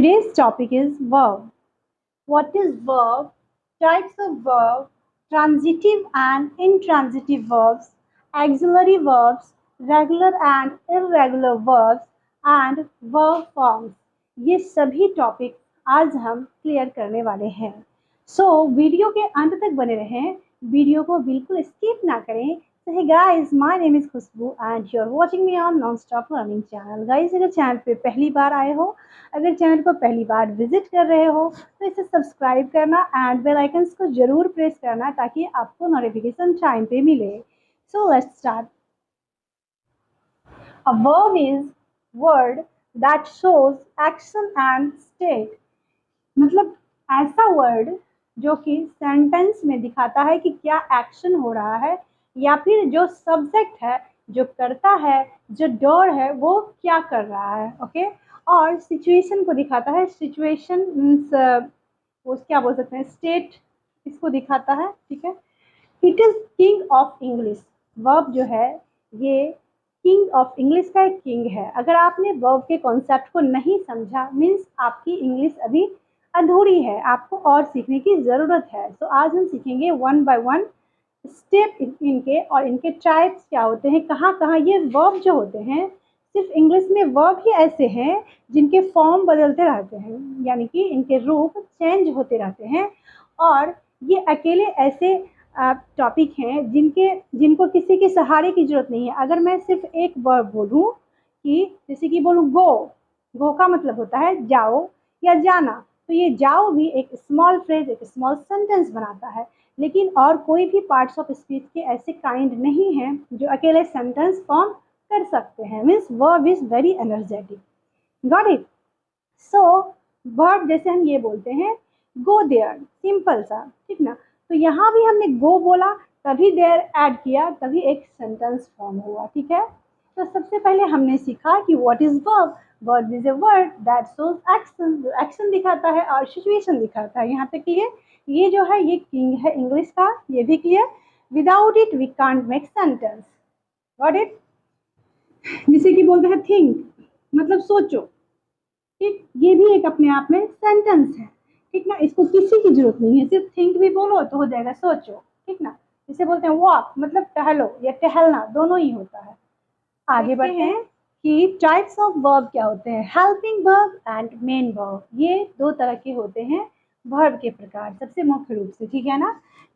Today's topic is verb. What is verb? Types of verb, transitive and intransitive verbs, auxiliary verbs, regular and irregular verbs and verb forms. ये सभी topic आज हम clear करने वाले हैं। Video के अंत तक बने रहें, वीडियो को बिल्कुल स्किप ना करें। Hey guys, my name is Khushboo and you're watching me on Non-Stop Learning channel. Guys, अगर चैनल पे पहली बार आए हो, अगर चैनल को पहली बार विजिट कर रहे हो तो इसे सब्सक्राइब करना एंड बेल आइकन्स को जरूर प्रेस करना ताकि आपको नोटिफिकेशन टाइम पे मिले। So let's start. A verb is word that shows action and state. मतलब ऐसा वर्ड जो कि सेंटेंस में दिखाता है कि क्या एक्शन हो रहा है या फिर जो सब्जेक्ट है, जो करता है, जो डर है, वो क्या कर रहा है। ओके, और सिचुएशन को दिखाता है। सिचुएशन मीन्स वो क्या बोल सकते हैं, स्टेट इसको दिखाता है। ठीक है, it is king of English. Verb जो है ये किंग ऑफ इंग्लिश का एक किंग है। अगर आपने वर्ब के कॉन्सेप्ट को नहीं समझा मीन्स आपकी इंग्लिश अभी अधूरी है, आपको और सीखने की ज़रूरत है। तो आज हम सीखेंगे वन बाय वन स्टेप इनके और इनके टाइप्स क्या होते हैं, कहाँ कहाँ ये वर्ब जो होते हैं। सिर्फ इंग्लिश में वर्ब ही ऐसे हैं जिनके फॉर्म बदलते रहते हैं, यानी कि इनके रूप चेंज होते रहते हैं। और ये अकेले ऐसे टॉपिक हैं जिनको किसी के सहारे की ज़रूरत नहीं है। अगर मैं सिर्फ एक वर्ब बोलूँ कि जैसे कि बोलूँ गो का मतलब होता है जाओ या जाना, तो ये जाओ भी एक स्मॉल फ्रेज, एक स्मॉल सेंटेंस बनाता है। लेकिन और कोई भी पार्ट्स ऑफ स्पीच के ऐसे काइंड नहीं हैं जो अकेले सेंटेंस फॉर्म कर सकते हैं। Means verb is very energetic. Got it? So verb जैसे हम ये बोलते हैं गो देयर, सिंपल सा, ठीक ना। तो यहाँ भी हमने गो बोला, तभी देयर ऐड किया, तभी एक सेंटेंस फॉर्म हुआ। ठीक है, तो सबसे पहले हमने सीखा कि what is verb. Verb is a word that shows action, जो एक्शन दिखाता है और सिचुएशन दिखाता है। यहाँ तक क्लियर? ये जो है ये किंग है इंग्लिश का, ये भी clear. Without it we can't make sentence. Got it? जिसे कि बोलते हैं थिंक, मतलब सोचो। ठीक, ये भी एक अपने आप में सेंटेंस है। ठीक ना, इसको किसी की जरूरत नहीं है, सिर्फ थिंक भी बोलो तो हो जाएगा सोचो। ठीक ना, जिसे बोलते हैं वॉक, मतलब टहलो या टहलना, दोनों ही होता है। आगे बढ़ते हैं कि टाइप्स ऑफ वर्ब क्या होते हैं। Helping verb and main verb, ये दो तरह के होते हैं वर्ब के प्रकार, सबसे मुख्य रूप से। ठीक है ना,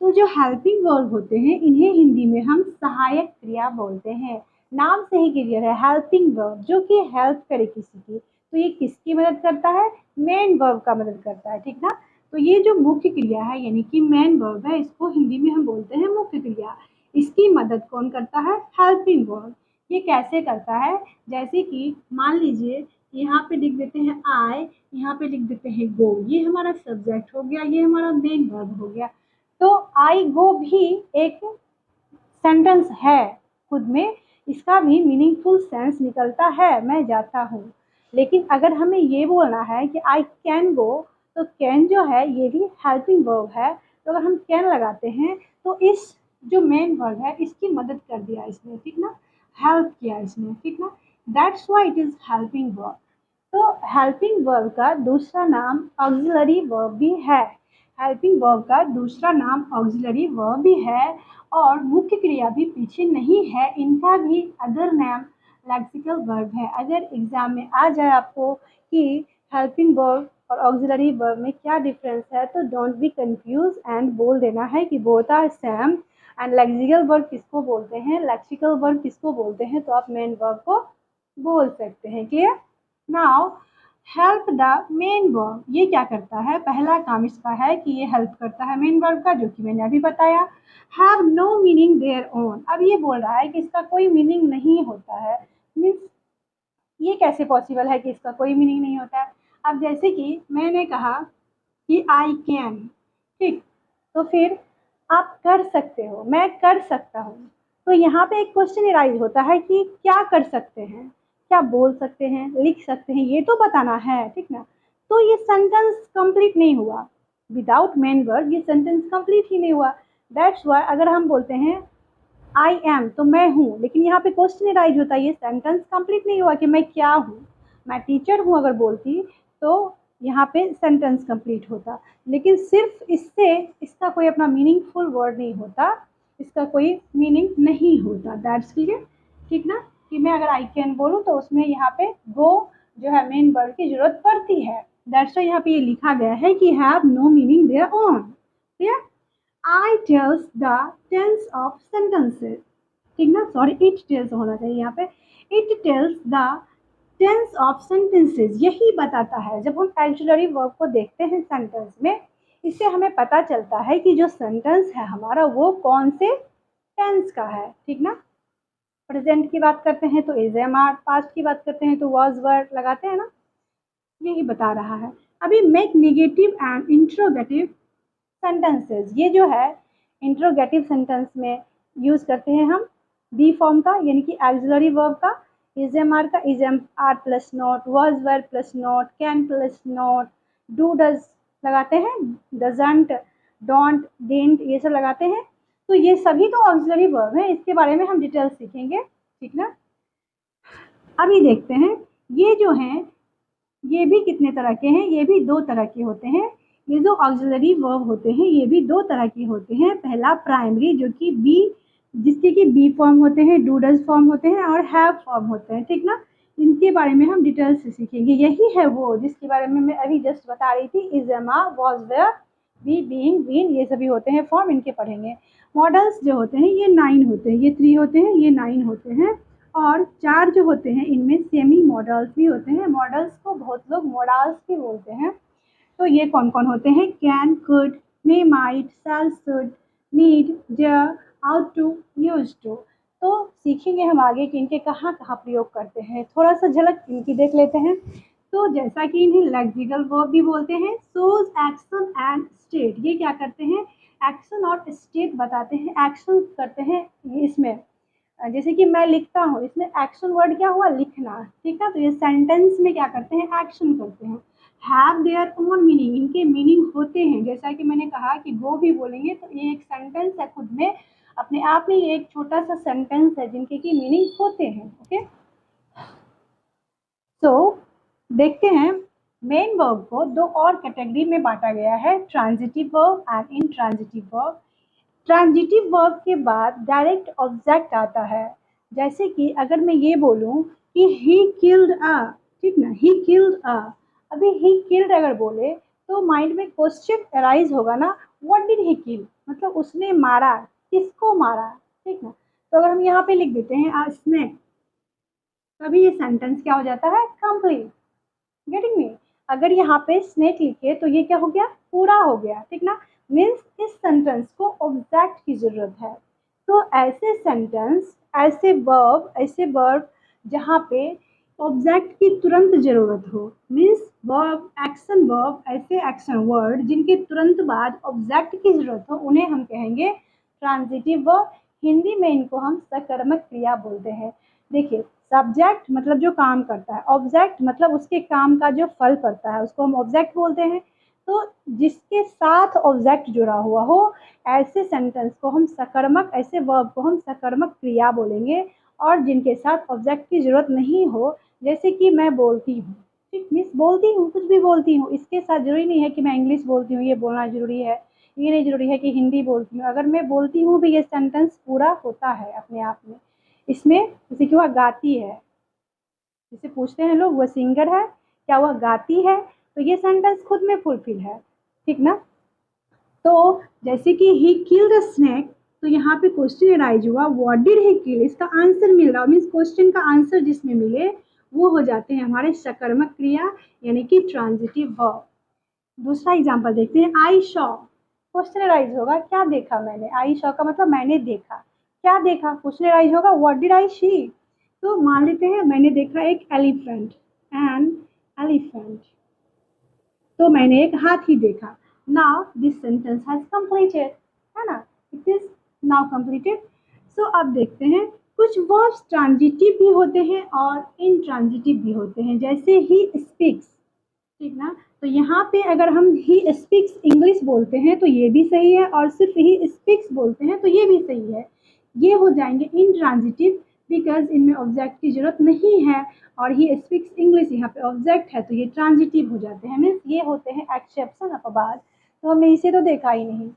तो जो हेल्पिंग वर्ब होते हैं इन्हें हिंदी में हम सहायक क्रिया बोलते हैं। नाम से ही क्लियर है, हेल्पिंग वर्ब, जो कि हेल्प करे किसी की। तो ये किसकी मदद करता है? मेन वर्ब का मदद करता है। ठीक ना, तो ये जो मुख्य क्रिया है यानी कि मेन वर्ब है, इसको हिंदी में हम बोलते हैं मुख्य क्रिया। इसकी मदद कौन करता है? Helping verb. ये कैसे करता है? जैसे कि मान लीजिए यहाँ पे लिख देते हैं आई, यहाँ पे लिख देते हैं गो, ये हमारा सब्जेक्ट हो गया, ये हमारा मेन वर्ब हो गया। तो आई गो भी एक सेंटेंस है खुद में, इसका भी मीनिंगफुल सेंस निकलता है, मैं जाता हूँ। लेकिन अगर हमें ये बोलना है कि आई कैन गो, तो कैन जो है ये भी हेल्पिंग वर्ब है। तो अगर हम कैन लगाते हैं तो इस जो मेन वर्ब है इसकी मदद कर दिया इसने। ठीक ना, हेल्प किया इसने। ठीक ना, that's why it is helping verb. तो हेल्पिंग वर्ब का दूसरा नाम ऑक्सिलरी वर्ब भी है। हेल्पिंग वर्ब का दूसरा नाम ऑक्सिलरी वर्ब भी है और मुख्य क्रिया भी पीछे नहीं है, इनका भी अदर नाम लेक्सिकल वर्ब है। अगर एग्जाम में आ जाए आपको कि हेल्पिंग वर्ब और ऑक्सिलरी वर्ब में क्या डिफरेंस है, तो डोंट बी कंफ्यूज एंड बोल देना है कि both are same. And lexical verb किसको बोलते हैं, लेक्सिकल वर्ब किसको बोलते हैं, तो आप मेन वर्ब को बोल सकते हैं। Clear? Now help the main verb, ये क्या करता है? पहला काम इसका है कि ये हेल्प करता है मेन वर्ब का, जो कि मैंने अभी बताया। Have no meaning their own, अब ये बोल रहा है कि इसका कोई मीनिंग नहीं होता है। मीन्स ये कैसे पॉसिबल है कि इसका कोई मीनिंग नहीं होता है? अब जैसे कि मैंने कहा कि आई कैन, ठीक, तो फिर आप कर सकते हो, मैं कर सकता हूँ। तो यहाँ पे एक क्वेश्चन राइज होता है कि क्या कर सकते हैं, क्या बोल सकते हैं, लिख सकते हैं, ये तो बताना है। ठीक ना, तो ये सेंटेंस कंप्लीट नहीं हुआ विदाउट मेन वर्ब, ये सेंटेंस कंप्लीट ही नहीं हुआ। दैट्स व्हाई अगर हम बोलते हैं आई एम, तो मैं हूँ, लेकिन यहाँ पे क्वेश्चन राइज होता है, ये सेंटेंस कंप्लीट नहीं हुआ कि मैं क्या हूँ। मैं टीचर हूँ अगर बोलती तो यहाँ पे सेंटेंस कंप्लीट होता। लेकिन सिर्फ इससे इसका कोई अपना मीनिंगफुल वर्ड नहीं होता, इसका कोई मीनिंग नहीं होता। दैट्स क्लियर, ठीक ना। कि मैं अगर आई कैन बोलूँ तो उसमें यहाँ पे गो जो है मेन वर्ड की जरूरत पड़ती है। दैट्स वाई यहाँ पे ये लिखा गया है कि have no meaning their own. Clear. I tells the tense of sentences, ठीक ना, सॉरी इट टेल्स होना चाहिए यहाँ पे। It tells the tense of sentences, यही बताता है। जब हम ऑक्सिलरी वर्ब को देखते हैं सेंटेंस में, इससे हमें पता चलता है कि जो सेंटेंस है हमारा वो कौन से टेंस का है, ठीक ना। प्रेजेंट की बात करते हैं तो इज एम आर, पास्ट की बात करते हैं तो वॉज वर्ड लगाते हैं ना, यही बता रहा है। अभी make negative and interrogative sentences, ये जो है इंट्रोगेटिव सेंटेंस में यूज़ करते हैं हम बी फॉर्म का, यानी कि ऑक्सिलरी वर्ब का, इज एम आर का, is am are plus not, was verb plus not, can plus not, do does लगाते हैं, डजंट, डोंट, डिडंट, ये सब लगाते हैं। तो ये सभी तो ऑक्सिलरी वर्ब हैं, इसके बारे में हम डिटेल्स सीखेंगे, ठीक ना। अभी देखते हैं ये जो हैं ये भी कितने तरह के हैं, ये भी दो तरह के होते हैं। ये जो ऑक्सिलरी वर्ब होते हैं ये भी दो तरह के होते हैं। पहला प्राइमरी जो कि बी, जिसके कि बी फॉर्म होते हैं, डू डज फॉर्म होते हैं और हैव फॉर्म होते हैं, ठीक ना। इनके बारे में हम डिटेल्स से सीखेंगे। यही है वो जिसके बारे में मैं अभी जस्ट बता रही थी, is am are, was were, be, being, been, ये सभी होते हैं फॉर्म, इनके पढ़ेंगे। मॉडल्स जो होते हैं ये 9 होते हैं, ये 3 होते हैं, ये 9 होते हैं। और 4 जो होते हैं इनमें सेमी मॉडल्स भी होते हैं। मॉडल्स को बहुत लोग मॉडल्स भी बोलते हैं। तो ये कौन कौन होते हैं, can, could, may, might, shall, should, need, dare, ought to, use to. तो सीखेंगे हम आगे कि इनके कहाँ कहाँ प्रयोग करते हैं। थोड़ा सा झलक इनकी देख लेते हैं। तो जैसा कि इन्हें लेक्सिकल वर्ब भी बोलते हैं, सोज एक्शन एंड स्टेट, ये क्या करते हैं, एक्शन और स्टेट बताते हैं, एक्शन करते हैं इसमें। जैसे कि मैं लिखता हूँ, इसमें एक्शन वर्ड क्या हुआ, लिखना, ठीक है। तो ये सेंटेंस में क्या करते हैं, एक्शन करते हैं। हैव देयर ओन मीनिंग, इनके मीनिंग होते हैं। जैसा कि मैंने कहा कि गो भी बोलेंगे तो ये एक सेंटेंस है, खुद में अपने आप में ये एक छोटा सा सेंटेंस है जिनके की मीनिंग होते हैं। ओके, तो देखते हैं मेन वर्ब को दो और कैटेगरी में बांटा गया है, transitive verb and intransitive verb. Transitive verb के बाद डायरेक्ट ऑब्जेक्ट आता है। जैसे कि अगर मैं ये बोलूँ कि ही किल्ड अ, ठीक ना, ही किल्ड अ, अभी ही किल्ड अगर बोले तो माइंड में क्वेश्चन अराइज होगा ना, व्हाट डिड ही किल, मतलब उसने मारा, किसको मारा, ठीक ना। तो अगर हम यहाँ पे लिख देते हैं आ स्नेक, तभी ये सेंटेंस क्या हो जाता है, कंप्लीट। Getting me. अगर यहाँ पे स्नेक लिखे तो ये क्या हो गया, पूरा हो गया, ठीक ना। मीन्स इस सेंटेंस को ऑब्जेक्ट की जरूरत है। तो ऐसे सेंटेंस, ऐसे वर्ब जहाँ पे ऑब्जेक्ट की तुरंत जरूरत हो, मीन्स वर्ब, एक्शन वर्ब, ऐसे एक्शन वर्ड जिनके तुरंत बाद ऑब्जेक्ट की जरूरत हो, उन्हें हम कहेंगे ट्रांजिटिव वर्ब। हिंदी में इनको हम सकर्मक क्रिया बोलते हैं। देखिए, सब्जेक्ट मतलब जो काम करता है, ऑब्जेक्ट मतलब उसके काम का जो फल पड़ता है, उसको हम ऑब्जेक्ट बोलते हैं। तो जिसके साथ ऑब्जेक्ट जुड़ा हुआ हो, ऐसे सेंटेंस को हम सकर्मक, ऐसे वर्ब को हम सकर्मक क्रिया बोलेंगे। और जिनके साथ ऑब्जेक्ट की जरूरत नहीं हो, जैसे कि मैं बोलती हूँ, ठीक, मिस बोलती हूँ, कुछ भी बोलती हूँ, इसके साथ जरूरी नहीं है कि मैं इंग्लिश बोलती हूँ, ये बोलना जरूरी है, ये नहीं जरूरी है कि हिंदी बोलती हूँ। अगर मैं बोलती हूँ भी, ये सेंटेंस पूरा होता है अपने आप में। इसमें जैसे कि वह गाती है, जैसे पूछते हैं लोग वह सिंगर है, क्या वह गाती है, तो ये सेंटेंस खुद में फुलफिल है, ठीक ना। तो जैसे कि ही किल्ड अ स्नेक, तो यहाँ पे क्वेश्चन अराइज हुआ, व्हाट डिड ही किल, इसका आंसर मिल रहा, मीन्स क्वेश्चन का आंसर जिसमें मिले वो हो जाते हैं हमारे सकर्मक क्रिया, यानी कि ट्रांजिटिव वर्ब। दूसरा एग्जांपल देखते हैं, आई शॉ, क्वेश्चन अराइज होगा, क्या देखा मैंने, आई शॉ का मतलब मैंने देखा, क्या देखा, क्वेश्चन अराइज होगा, व्हाट डिड आई सी। तो मान लेते हैं मैंने देखा एक एलिफेंट, एन एलिफेंट, तो मैंने एक हाथी देखा। Now this sentence has completed, है ना, इट इज नाउ कंप्लीटेड। सो अब देखते हैं कुछ वर्ब्स ट्रांजिटिव भी होते हैं और इनट्रांजिटिव भी होते हैं, जैसे ही स्पीक्स, ठीक ना। तो यहाँ पे अगर हम ही स्पीक्स इंग्लिश बोलते हैं तो ये भी सही है, और सिर्फ ही स्पीक्स बोलते हैं तो ये भी सही है, ये हो जाएंगे इनट्रांजिटिव। बिकॉज इनमें ऑब्जेक्ट की ज़रूरत नहीं है और ही स्पीक्स इंग्लिश, यहाँ पे ऑब्जेक्ट है तो ये ट्रांजिटिव हो जाते हैं, मीन्स ये होते हैं एक्सेप्शन ऑफ अबाउट। तो हमने इसे तो देखा ही नहीं।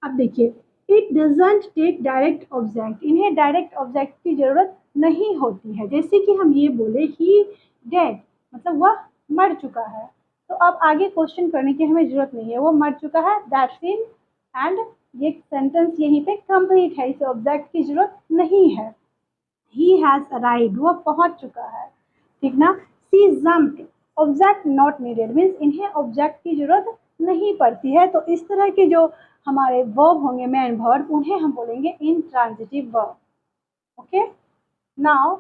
अब देखिए, it doesn't take direct object, इन्हें डायरेक्ट ऑब्जेक्ट की ज़रूरत नहीं होती है। जैसे कि हम ये बोले ही डेड, मतलब वह मर चुका है, तो अब आगे क्वेश्चन करने की हमें ज़रूरत नहीं है, वो मर चुका है, दैट्स इन, एंड ये सेंटेंस यहीं पे कंप्लीट है, इसे ऑब्जेक्ट की ज़रूरत नहीं है। ही हैज़ अराइव्ड, वह पहुंच चुका है, ठीक ना। She jumped, object not needed, means इन्हें ऑब्जेक्ट की जरूरत नहीं पड़ती है। तो इस तरह के जो हमारे वर्ब होंगे मेन वर्ब, उन्हें हम बोलेंगे इंट्रांजिटिव वर्ब। ओके, नाउ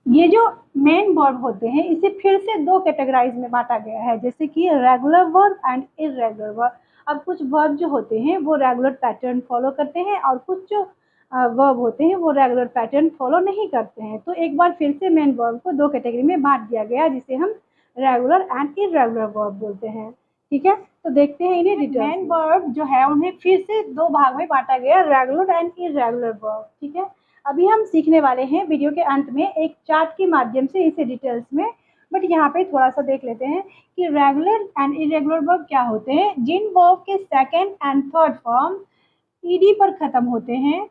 ये जो मेन वर्ब होते हैं इसे फिर से दो कैटेगराइज में बांटा गया है, जैसे कि regular verb and irregular verb. अब कुछ वर्ब जो होते हैं वो रेगुलर पैटर्न फॉलो करते हैं और कुछ जो वर्ब होते हैं वो रेगुलर पैटर्न फॉलो नहीं करते हैं। तो एक बार फिर से मेन वर्ब को दो कैटेगरी में बांट दिया गया, जिसे हम रेगुलर एंड इरेगुलर वर्ब बोलते हैं। ठीक है, तो देखते हैं इन्हें डिटेल। मेन वर्ब जो है उन्हें फिर से दो भाग में बांटा गया, रेगुलर एंड इरेगुलर वर्ब। ठीक है, अभी हम सीखने वाले हैं वीडियो के अंत में एक चार्ट के माध्यम से इसे डिटेल्स में, बट यहाँ पे थोड़ा सा देख लेते हैं कि रेगुलर एंड इरेगुलर वर्ब क्या होते हैं। जिन वर्ब के second and third form ED पर खत्म होते हैं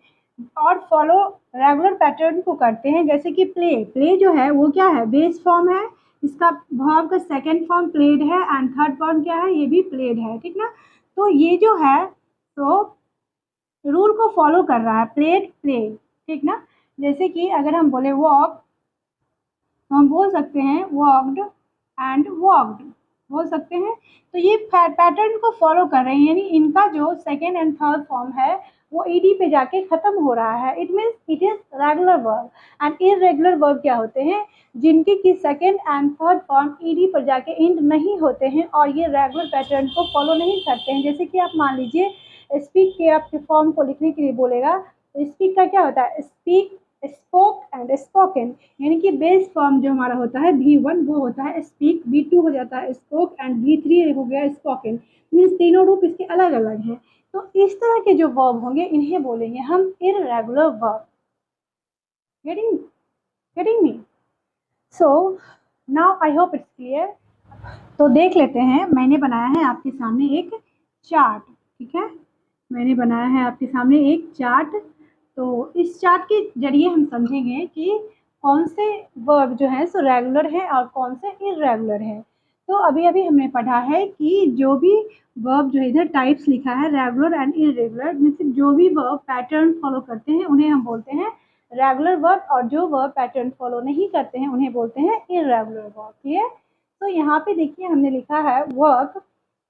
और फॉलो रेगुलर पैटर्न को करते हैं, जैसे कि प्ले, प्ले जो है वो क्या है, बेस फॉर्म है, इसका वर्ब का सेकंड फॉर्म प्लेड है एंड थर्ड फॉर्म क्या है, ये भी प्लेड है। ठीक ना, तो ये जो है तो रूल को फॉलो कर रहा है, प्लेड प्ले। ठीक ना, जैसे कि अगर हम बोले वॉक, तो हम बोल सकते हैं वॉक्ड एंड वॉक्ड, बोल सकते हैं। तो ये पैटर्न को फॉलो कर रहे हैं, यानी इनका जो सेकेंड एंड थर्ड फॉर्म है वो ईडी पे जाके खत्म हो रहा है। It means it is regular verb. And irregular verb क्या होते हैं, जिनके की second and third form ED पर जाके इंड नहीं होते हैं और ये रेगुलर पैटर्न को फॉलो नहीं करते हैं। जैसे कि आप मान लीजिए स्पीक के आपके फॉर्म को लिखने के लिए बोलेगा, तो स्पीक का क्या होता है, स्पीक, स्पोक एंड स्पोकन, यानी कि बेस फॉर्म जो हमारा होता है V1 वो होता है स्पीक, V2 हो जाता है स्पोक एंड V3 हो गया स्पोकन। मीन्स तीनों रूप इसके अलग अलग हैं। तो इस तरह के जो वर्ब होंगे इन्हें बोलेंगे हम irregular verb. Getting me? So now I hope it's clear. तो देख लेते हैं, मैंने बनाया है आपके सामने एक चार्ट। ठीक है, मैंने बनाया है आपके सामने एक चार्ट। तो इस चार्ट के जरिए हम समझेंगे कि कौन से वर्ब जो है सो रेगुलर है और कौन से इरेगुलर है। तो अभी अभी हमने पढ़ा है कि जो भी वर्ब जो इधर टाइप्स लिखा है रेगुलर एंड इरेगुलर, मतलब जो भी वर्ब पैटर्न फॉलो करते हैं उन्हें हम बोलते हैं रेगुलर वर्ब, और जो वर्ब पैटर्न फॉलो नहीं करते हैं उन्हें बोलते हैं इरेगुलर वर्ब। क्लियर? तो यहाँ पे देखिए हमने लिखा है वर्क,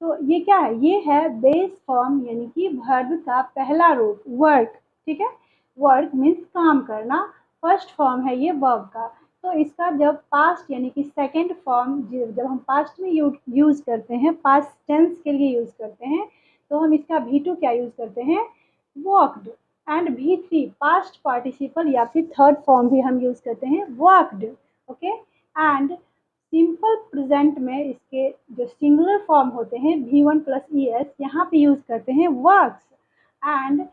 तो ये क्या है, ये है बेस फॉर्म, यानी कि वर्ब का पहला रूप वर्क। ठीक है, वर्क मीन्स काम करना, फर्स्ट फॉर्म है ये वर्ब का। तो इसका जब पास्ट यानी कि सेकंड फॉर्म जब हम पास्ट में यूज करते हैं, पास्ट टेंस के लिए यूज करते हैं, तो हम इसका V2 क्या यूज करते हैं, walked. And V3 past participle या फिर थर्ड फॉर्म भी हम यूज करते हैं walked. Okay, and simple present में इसके जो सिंगुलर फॉर्म होते हैं V1 प्लस ES, यहाँ पे यूज करते हैं वर्क्स। एंड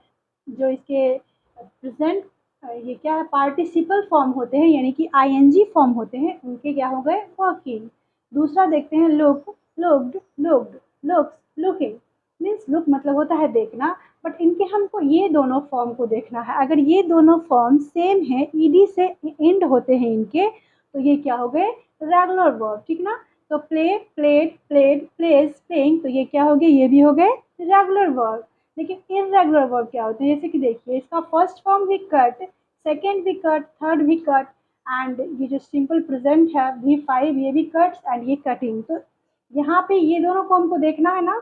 जो इसके प्रेजेंट ये क्या है, पार्टिसिपल फॉर्म होते हैं यानी कि ING फॉर्म होते हैं, उनके क्या हो गए, वर्किंग। दूसरा देखते हैं look, looked, looked, looks, looking. Means look मतलब होता है देखना, बट इनके हमको ये दोनों फॉर्म को देखना है। अगर ये दोनों फॉर्म सेम है, ईडी से एंड होते हैं इनके, तो ये क्या हो गए, रेगुलर वर्ब। ठीक ना, तो play, played, played, plays, playing, तो ये क्या हो गए, ये भी हो गए रेगुलर वर्ब। लेकिन इरेगुलर वर्ब क्या होते हैं, जैसे कि देखिए इसका फर्स्ट फॉर्म भी कट, सेकेंड भी कट, थर्ड भी कट, एंड ये जो सिंपल प्रेजेंट है V5 ये भी कट्स एंड ये कटिंग। तो यहाँ पे ये दोनों को हमको देखना है ना,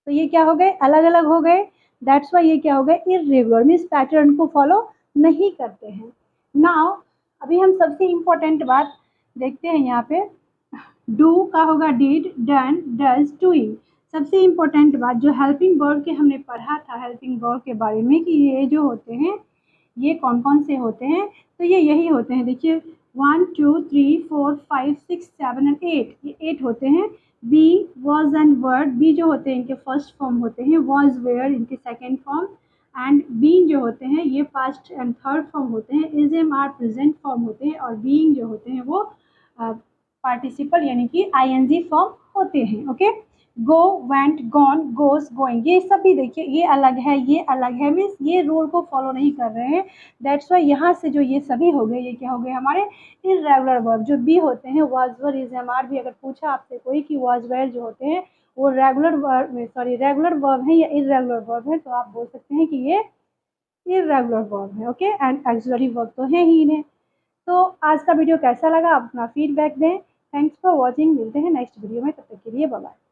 तो ये क्या हो गए, अलग अलग हो गए। दैट्स वाई ये क्या हो गए, इरेगुलर, मीन्स पैटर्न को फॉलो नहीं करते हैं। नाउ अभी हम सबसे इम्पोर्टेंट बात देखते हैं, यहाँ पे डू का होगा डिड, डन, डज, डूइंग। सबसे इम्पोर्टेंट बात जो हेल्पिंग वर्ब के हमने पढ़ा था, हेल्पिंग वर्ब के बारे में, कि ये जो होते हैं ये कौन कौन से होते हैं, तो ये यही होते हैं। देखिए 1 2 3 4 5 6 7 एंड 8, ये 8 होते हैं। Be, was and were, be जो होते हैं इनके फर्स्ट फॉर्म होते हैं, वॉज, वेयर इनके सेकेंड फॉर्म, एंड बीइंग जो होते हैं ये फर्स्ट एंड थर्ड फॉर्म होते हैं, is am are present form होते हैं, और बीइंग जो होते हैं वो पार्टिसिपल यानी कि आईएनजी फॉर्म होते हैं। ओके, गो, वेंट, गॉन, गोज, गोइंग, ये सब भी देखिए ये अलग है, ये अलग है, मीन्स ये रूल को फॉलो नहीं कर रहे हैं। दैट्स वाई यहाँ से जो ये सभी हो गए, ये क्या हो गए हमारे इर्रेगुलर वर्ब। जो बी होते हैं was were is am are भी, अगर पूछा आपसे कोई कि वाज वेयर जो होते हैं वो रेगुलर वर्ब रेगुलर वर्ब है या इर्रेगुलर वर्ब है, तो आप बोल सकते हैं कि ये इर्रेगुलर वर्ब है। ओके, एंड एक्सिलरी वर्ब तो है ही इन्हें। तो आज का वीडियो कैसा लगा आप अपना फीडबैक दें। थैंक्स फॉर वॉचिंग, मिलते हैं नेक्स्ट वीडियो में, तब तक के लिए बाय बाय।